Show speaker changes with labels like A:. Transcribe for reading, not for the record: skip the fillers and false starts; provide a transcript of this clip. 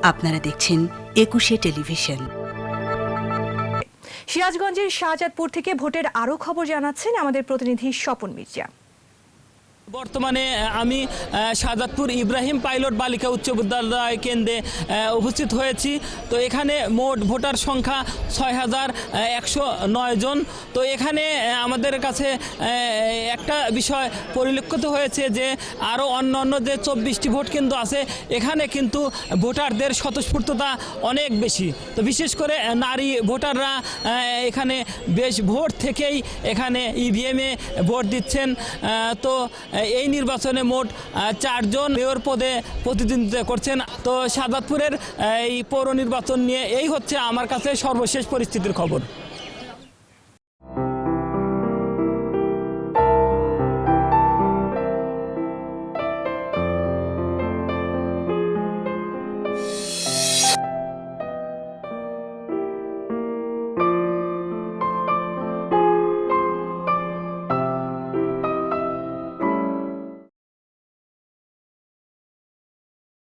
A: আপনারা দেখছেন ২১শে টেলিভিশন।
B: সিরাজগঞ্জের শাহজাদপুর থেকে ভোটের আরও খবর জানাচ্ছেন আমাদের প্রতিনিধি স্বপন মির্জা।
C: বর্তমানে আমি শাহজাদপুর ইব্রাহিম পাইলট বালিকা উচ্চ বিদ্যালয় কেন্দ্রে উপস্থিত হয়েছি। তো এখানে মোট ভোটার সংখ্যা ৬,১০৯ জন। তো এখানে আমাদের কাছে একটা বিষয় পরিলক্ষিত হয়েছে যে আরও অন্যান্য যে ২৪টি ভোট কেন্দ্র আছে এখানে কিন্তু ভোটারদের স্বতঃস্ফূর্ততা অনেক বেশি। তো বিশেষ করে নারী ভোটাররা এখানে বেশ ভোর থেকেই এখানে ইভিএমে ভোট দিচ্ছেন। তো এই নির্বাচনে মোট ৪ জন মেয়র পদে প্রতিদ্বন্দ্বিতা করছেন। তো শাহজাদপুরের এই পৌর নির্বাচন নিয়ে এই হচ্ছে আমার কাছে সর্বশেষ পরিস্থিতির খবর।